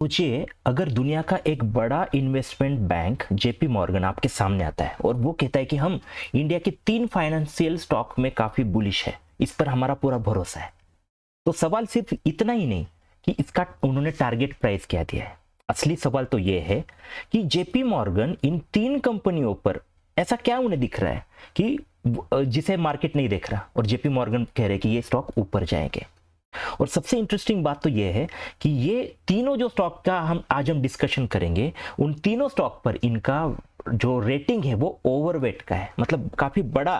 सोचिए अगर दुनिया का एक बड़ा इन्वेस्टमेंट बैंक जेपी मॉर्गन आपके सामने आता है और वो कहता है कि हम इंडिया के 3 फाइनेंशियल स्टॉक में काफी बुलिश है, इस पर हमारा पूरा भरोसा है। तो सवाल सिर्फ इतना ही नहीं कि इसका उन्होंने टारगेट प्राइस क्या दिया है। असली सवाल तो ये है कि जेपी मॉर्गन इन 3 कंपनियों पर ऐसा क्या उन्हें दिख रहा है कि जिसे मार्केट नहीं देख रहा, और जेपी मॉर्गन कह रहे हैं कि ये स्टॉक ऊपर जाएंगे। और सबसे इंटरेस्टिंग बात तो यह है कि ये तीनों जो स्टॉक का हम डिस्कशन करेंगे, उन तीनों स्टॉक पर इनका जो रेटिंग है वो ओवरवेट का है, मतलब काफी बड़ा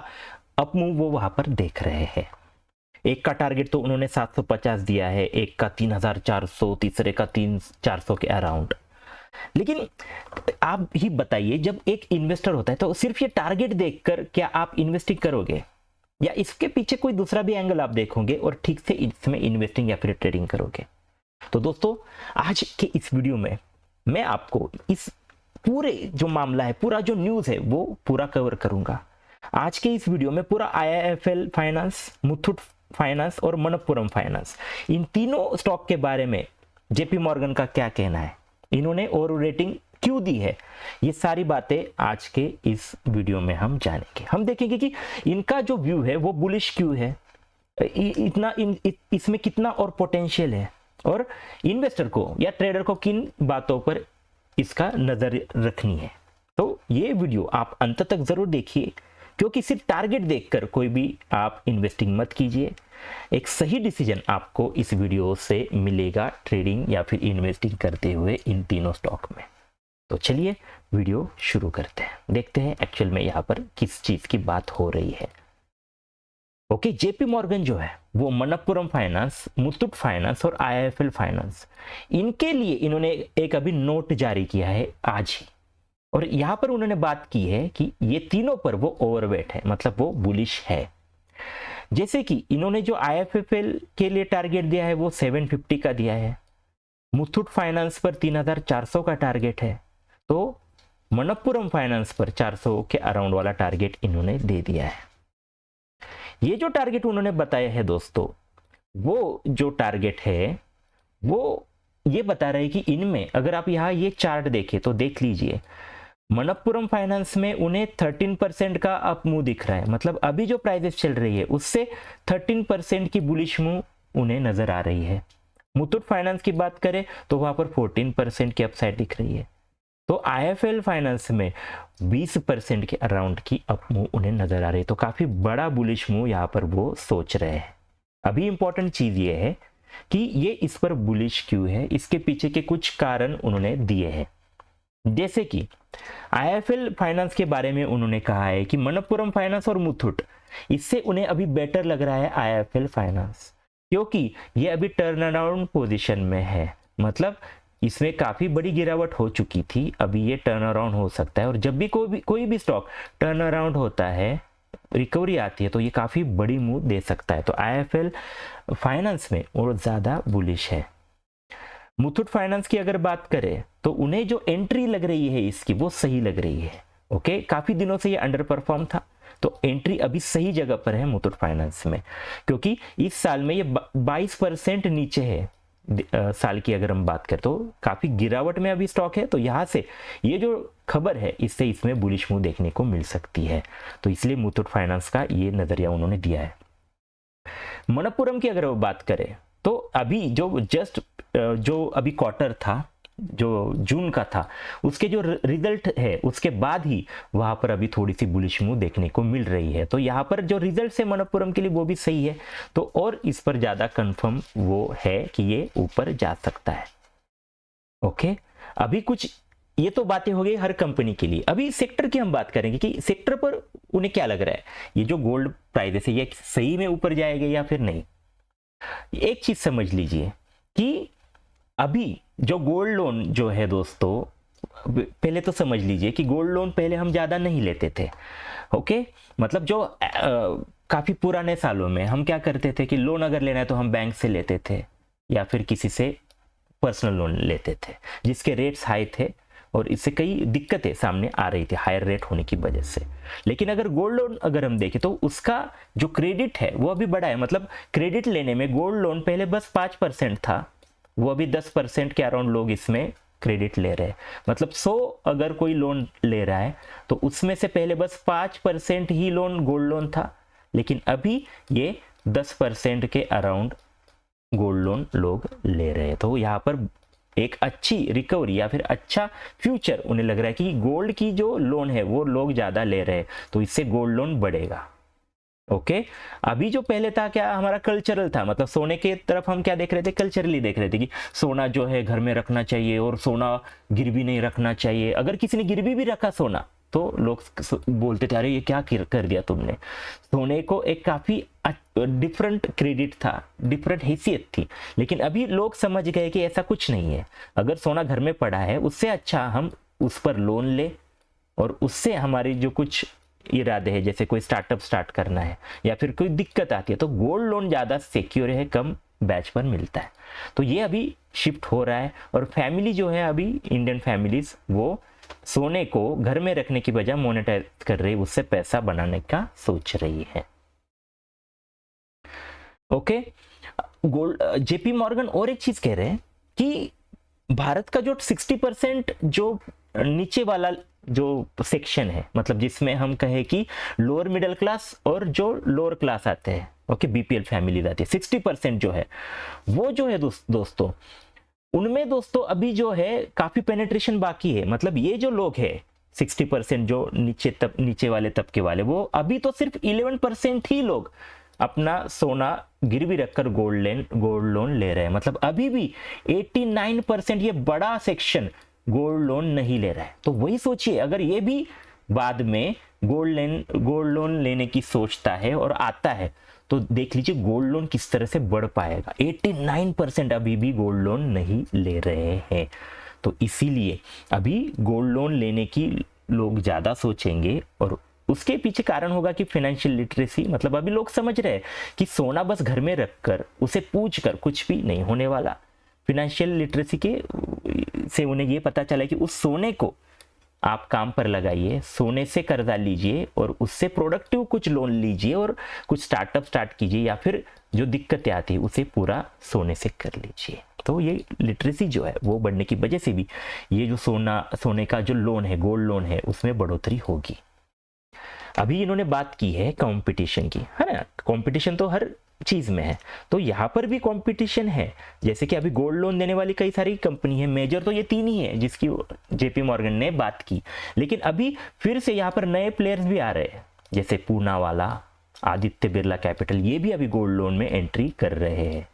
अप मूव वो वहां पर देख रहे हैं। एक का टारगेट तो उन्होंने 750 दिया है, एक का 3400, तीसरे का 3400 के अराउंड। लेकिन आप ही बताइए, जब एक इन्वेस्टर होता है तो सिर्फ ये टारगेट देखकर क्या आप इन्वेस्टिंग करोगे, या इसके पीछे कोई दूसरा भी एंगल आप देखोगे और ठीक से इसमें इन्वेस्टिंग या फिर ट्रेडिंग करोगे? तो दोस्तों, आज के इस वीडियो में मैं आपको इस पूरे जो मामला है, पूरा जो न्यूज़ है वो पूरा कवर करूंगा। आज के इस वीडियो में पूरा आईआईएफएल फाइनेंस, मुथूट फाइनेंस और मनप्पुरम फाइनेंस, इन तीनों स्टॉक के बारे में जेपी मॉर्गन का क्या कहना है, इन्होंने ओवर रेटिंग क्यों दी है, ये सारी बातें आज के इस वीडियो में हम जानेंगे। हम देखेंगे कि इनका जो व्यू है वो बुलिश क्यों है, इसमें कितना और पोटेंशियल है, और इन्वेस्टर को या ट्रेडर को किन बातों पर इसका नजर रखनी है। तो ये वीडियो आप अंत तक जरूर देखिए, क्योंकि सिर्फ टारगेट देखकर कोई भी आप इन्वेस्टिंग मत कीजिए। एक सही डिसीजन आपको इस वीडियो से मिलेगा ट्रेडिंग या फिर इन्वेस्टिंग करते हुए इन तीनों स्टॉक में। तो चलिए वीडियो शुरू करते हैं, देखते हैं एक्चुअल में यहाँ पर किस चीज की बात हो रही है। ओके, जेपी मॉर्गन जो है वो मनप्पुरम फाइनेंस, मुथूट फाइनेंस और आईआईएफएल फाइनेंस, इनके लिए इन्होंने एक अभी नोट जारी किया है आज ही, और यहाँ पर उन्होंने बात की है कि ये तीनों पर वो ओवरवेट है, मतलब वो बुलिश है। जैसे कि इन्होंने जो आईआईएफएल के लिए टारगेट दिया है वो 750 का दिया है, मुथूट फाइनेंस पर 3400 का टारगेट है, तो मनप्पुरम फाइनेंस पर 400 के अराउंड वाला टारगेट इन्होंने दे दिया है। ये जो टारगेट उन्होंने बताया है दोस्तों, वो जो टारगेट है वो ये बता रहे हैं कि इनमें अगर आप यहाँ ये चार्ट देखें तो देख लीजिए, मनप्पुरम फाइनेंस में उन्हें 13% का अप मूव दिख रहा है, मतलब अभी जो प्राइसेस चल रही है उससे 13% की बुलिश मूव उन्हें नजर आ रही है। मुथूट फाइनेंस की बात करें तो वहां पर 14% की अपसाइड दिख रही है, तो आईआईएफएल फाइनेंस में 20% के अराउंड की अप मूव उन्हें नजर आ रही है। तो काफी बड़ा बुलिश मूव यहाँ पर वो सोच रहे हैं। अभी इंपॉर्टेंट चीज ये है कि ये इस पर बुलिश क्यों है, इसके पीछे के कुछ कारण उन्होंने दिए हैं। जैसे कि आईआईएफएल फाइनेंस के बारे में उन्होंने कहा है कि मनप्पुरम फाइनेंस और मुथूट, इससे उन्हें अभी बेटर लग रहा है आईआईएफएल फाइनेंस, क्योंकि ये अभी टर्न अराउंड पोजिशन में है, मतलब इसमें काफी बड़ी गिरावट हो चुकी थी, अभी ये टर्न अराउंड हो सकता है। और जब भी कोई भी स्टॉक टर्न अराउंड होता है, रिकवरी आती है, तो ये काफी बड़ी मूव दे सकता है। तो आईआईएफएल फाइनेंस में और ज्यादा बुलिश है। मुथूट फाइनेंस की अगर बात करें तो उन्हें जो एंट्री लग रही है इसकी वो सही लग रही है। ओके, काफी दिनों से ये अंडर परफॉर्म था, तो एंट्री अभी सही जगह पर है मुथूट फाइनेंस में, क्योंकि इस साल में ये 22% नीचे है। साल की अगर हम बात करें तो काफी गिरावट में अभी स्टॉक है, तो यहाँ से ये जो खबर है इससे इसमें बुलिश मूव देखने को मिल सकती है, तो इसलिए मुथूट फाइनेंस का ये नजरिया उन्होंने दिया है। मनप्पुरम की अगर बात करें तो अभी जो अभी क्वार्टर था, जो जून का था, उसके जो रिजल्ट है उसके बाद ही वहां पर अभी थोड़ी सी बुलिश मूव देखने को मिल रही है। तो यहाँ पर जो रिजल्ट है मनप्पुरम के लिए वो भी सही है, तो और इस पर ज्यादा कंफर्म वो है कि ये ऊपर जा सकता है। ओके, अभी कुछ ये तो बातें हो गई हर कंपनी के लिए। अभी सेक्टर की हम बात करेंगे कि सेक्टर पर उन्हें क्या लग रहा है, ये जो गोल्ड प्राइस है ये सही में ऊपर जाएगा या फिर नहीं। एक चीज समझ लीजिए कि अभी जो गोल्ड लोन जो है दोस्तों, पहले तो समझ लीजिए कि गोल्ड लोन पहले हम ज्यादा नहीं लेते थे। ओके, मतलब जो काफी पुराने सालों में हम क्या करते थे कि लोन अगर लेना है तो हम बैंक से लेते थे या फिर किसी से पर्सनल लोन लेते थे, जिसके रेट्स हाई थे और इससे कई दिक्कतें सामने आ रही थी हायर रेट होने की वजह से। लेकिन अगर गोल्ड लोन अगर हम देखें तो उसका जो क्रेडिट है वो अभी बढ़ा है, मतलब क्रेडिट लेने में गोल्ड लोन पहले बस 5% था, वो अभी 10% के अराउंड लोग इसमें क्रेडिट ले रहे हैं। मतलब 100 अगर कोई लोन ले रहा है तो उसमें से पहले बस 5% ही लोन गोल्ड लोन था, लेकिन अभी ये 10% के अराउंड गोल्ड लोन लोग ले रहे हैं। तो यहाँ पर एक अच्छी रिकवरी या फिर अच्छा फ्यूचर उन्हें लग रहा है कि गोल्ड की जो लोन है वो लोग ज़्यादा ले रहे हैं, तो इससे गोल्ड लोन बढ़ेगा। ओके अभी जो पहले था क्या, हमारा कल्चरल था, मतलब सोने के तरफ हम क्या देख रहे थे, कल्चरली देख रहे थे कि सोना जो है घर में रखना चाहिए और सोना गिरवी नहीं रखना चाहिए। अगर किसी ने गिरवी भी रखा सोना तो लोग बोलते थे अरे ये क्या कर दिया तुमने। सोने को एक काफी डिफरेंट क्रेडिट था, डिफरेंट हैसियत थी। लेकिन अभी लोग समझ गए कि ऐसा कुछ नहीं है, अगर सोना घर में पड़ा है उससे अच्छा हम उस पर लोन ले और उससे हमारी जो कुछ इरादे हैं, जैसे कोई स्टार्टअप स्टार्ट करना है या फिर कोई दिक्कत आती है, तो गोल्ड लोन ज़्यादा सिक्योर है, कम बैच पर मिलता है। तो ये अभी शिफ्ट हो रहा है और फैमिली जो है अभी इंडियन फैमिलीज वो सोने को घर में रखने की बजाय मोनेटाइज कर रही है, उससे पैसा बनाने का सोच रही है। ओके गोल्ड जेपी मॉर्गन और एक चीज कह रहे हैं कि भारत का जो 60% जो नीचे वाला जो सेक्शन है, मतलब जिसमें हम कहें कि लोअर मिडिल क्लास और जो लोअर क्लास आते हैं, ओके बीपीएल फैमिली आती है, 60% जो है वो जो है दोस्तों उनमें दोस्तों अभी जो है काफी पेनिट्रेशन बाकी है। मतलब ये जो लोग हैं 60% जो नीचे वाले तबके वाले, वो अभी तो सिर्फ 11% ही लोग अपना सोना गिरवी रखकर गोल्ड लोन ले रहे हैं। मतलब अभी भी 89% ये बड़ा सेक्शन गोल्ड लोन नहीं ले रहा है। तो वही सोचिए, अगर ये भी बाद में गोल्ड लोन लेने की सोचता है और आता है, तो देख लीजिए गोल्ड लोन किस तरह से बढ़ पाएगा। 89% अभी भी गोल्ड लोन नहीं ले रहे हैं। तो इसीलिए अभी गोल्ड लोन लेने की लोग ज़्यादा सोचेंगे और उसके पीछे कारण होगा कि फाइनेंशियल लिटरेसी, मतलब अभी लोग समझ रहे हैं कि सोना बस घर में रखकर उसे पूछकर कुछ भी नहीं होने वाला। फाइनेंशियल लिटरेसी के से उन्हें ये पता चला कि उस सोने को आप काम पर लगाइए, सोने से कर्जा लीजिए और उससे प्रोडक्टिव कुछ लोन लीजिए और कुछ स्टार्टअप स्टार्ट कीजिए, या फिर जो दिक्कतें आती है उसे पूरा सोने से कर लीजिए। तो ये लिटरेसी जो है वो बढ़ने की वजह से भी ये जो सोने का जो लोन है, गोल्ड लोन है, उसमें बढ़ोतरी होगी। अभी इन्होंने बात की है कंपटीशन की, है ना, कंपटीशन तो हर चीज में है, तो यहाँ पर भी कंपटीशन है। जैसे कि अभी गोल्ड लोन देने वाली कई सारी कंपनी है, मेजर तो ये 3 ही है जिसकी जेपी मॉर्गन ने बात की, लेकिन अभी फिर से यहाँ पर नए प्लेयर्स भी आ रहे हैं, जैसे पूनावाला, आदित्य बिरला कैपिटल, ये भी अभी गोल्ड लोन में एंट्री कर रहे हैं।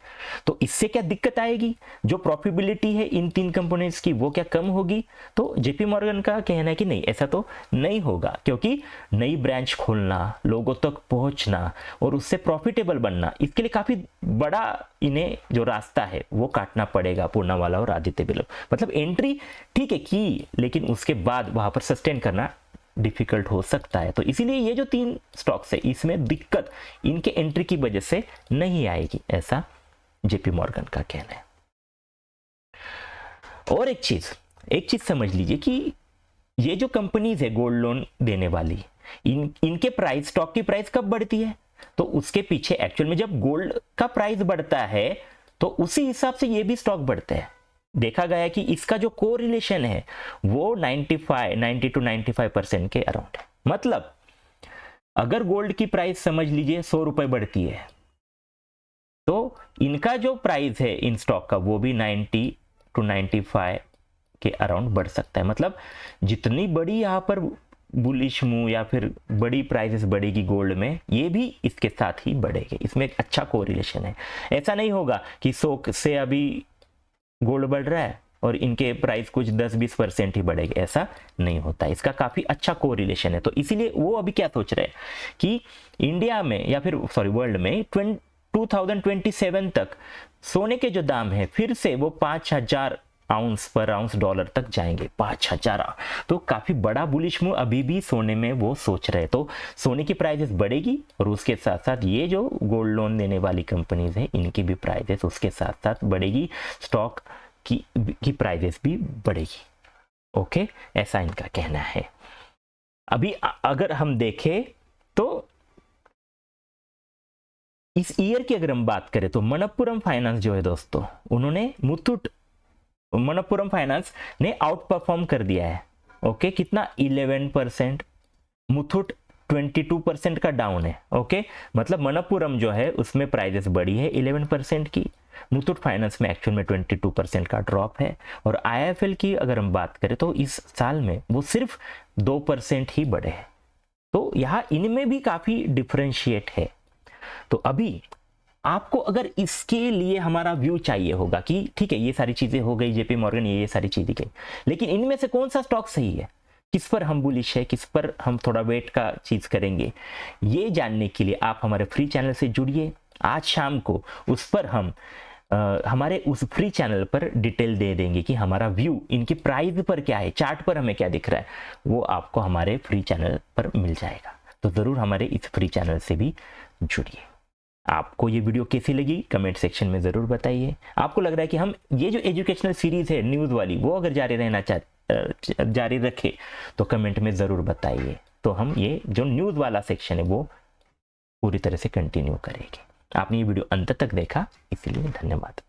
तो इससे क्या दिक्कत आएगी, जो प्रॉफिटेबिलिटी है इन 3 कंपोनेंट्स की वो क्या कम होगी? तो जेपी मॉर्गन का कहना है कि नहीं, ऐसा तो नहीं होगा, क्योंकि नई ब्रांच खोलना, लोगों तक पहुंचना और उससे प्रॉफिटेबल बनना, इसके लिए काफी बड़ा इन्हें जो रास्ता है वो काटना पड़ेगा पूनावाला और आदित्य बिरला। मतलब एंट्री ठीक है की, लेकिन उसके बाद वहां पर सस्टेन करना डिफिकल्ट हो सकता है। तो इसीलिए ये जो 3 स्टॉक्स है इसमें दिक्कत इनके एंट्री की वजह से नहीं आएगी, ऐसा जेपी मॉर्गन का कहना है। और एक चीज समझ लीजिए कि ये जो कंपनीज है गोल्ड लोन देने वाली, इनके प्राइस, स्टॉक की प्राइस कब बढ़ती है? तो उसके पीछे एक्चुअल में जब गोल्ड का प्राइस बढ़ता है तो उसी हिसाब से ये भी स्टॉक बढ़ते हैं। देखा गया कि इसका जो कोरिलेशन है वो 90 to 95% के अराउंड है। मतलब अगर गोल्ड की प्राइस समझ लीजिए 100 रुपए बढ़ती है, तो इनका जो प्राइस है इन स्टॉक का वो भी 90 to 95 के अराउंड बढ़ सकता है। मतलब जितनी बड़ी यहाँ पर बुलिश मूव या फिर बड़ी प्राइसेस बढ़ेगी गोल्ड में, ये भी इसके साथ ही बढ़ेगी। इसमें एक अच्छा कोरिलेशन है। ऐसा नहीं होगा कि 100 से अभी गोल्ड बढ़ रहा है और इनके प्राइस कुछ 10-20% ही बढ़ेगी, ऐसा नहीं होता। इसका काफी अच्छा कोरिलेशन है। तो इसीलिए वो अभी क्या सोच रहे हैं कि इंडिया में या फिर वर्ल्ड में 2027 तक सोने के जो दाम है फिर से वो 5000 आउंस पर आउंस डॉलर तक जाएंगे, 5000। तो काफी बड़ा बुलिश मूव अभी भी सोने में वो सोच रहे हैं। तो सोने की प्राइसेस बढ़ेगी और उसके साथ साथ ये जो गोल्ड लोन देने वाली कंपनीज है इनकी भी प्राइसेस उसके साथ साथ बढ़ेगी, स्टॉक की प्राइसेस भी बढ़ेगी। ओके, ऐसा इनका कहना है। अभी अगर हम देखें तो इस ईयर की अगर हम बात करें तो मनप्पुरम फाइनेंस जो है दोस्तों, उन्होंने मनप्पुरम फाइनेंस ने आउट परफॉर्म कर दिया है। ओके, कितना 11%, मुथूट 22% का डाउन है। ओके, मतलब मनप्पुरम जो है उसमें प्राइजेस बढ़ी है 11% की, मुथूट फाइनेंस में एक्चुअल में 22% का ड्रॉप है। और आईआईएफएल की अगर हम बात करें तो इस साल में वो सिर्फ 2% ही बढ़े हैं। तो यहाँ इनमें भी काफी डिफरेंशिएट है। तो अभी आपको अगर इसके लिए हमारा व्यू चाहिए होगा कि ठीक है ये सारी चीजें हो गई, जेपी मॉर्गन ये सारी चीजें गई, लेकिन इनमें से कौन सा स्टॉक सही है, किस पर हम बुलिश है, किस पर हम थोड़ा वेट का चीज करेंगे, ये जानने के लिए आप हमारे फ्री चैनल से जुड़िए। आज शाम को उस पर हम हमारे उस फ्री चैनल पर डिटेल दे देंगे कि हमारा व्यू इनकी प्राइस पर क्या है, चार्ट पर हमें क्या दिख रहा है, वो आपको हमारे फ्री चैनल पर मिल जाएगा। तो जरूर हमारे इस फ्री चैनल से भी जुड़िए। आपको ये वीडियो कैसी लगी कमेंट सेक्शन में ज़रूर बताइए। आपको लग रहा है कि हम ये जो एजुकेशनल सीरीज़ है न्यूज़ वाली वो अगर जारी रखे तो कमेंट में ज़रूर बताइए, तो हम ये जो न्यूज़ वाला सेक्शन है वो पूरी तरह से कंटिन्यू करेंगे। आपने ये वीडियो अंत तक देखा इसलिए धन्यवाद।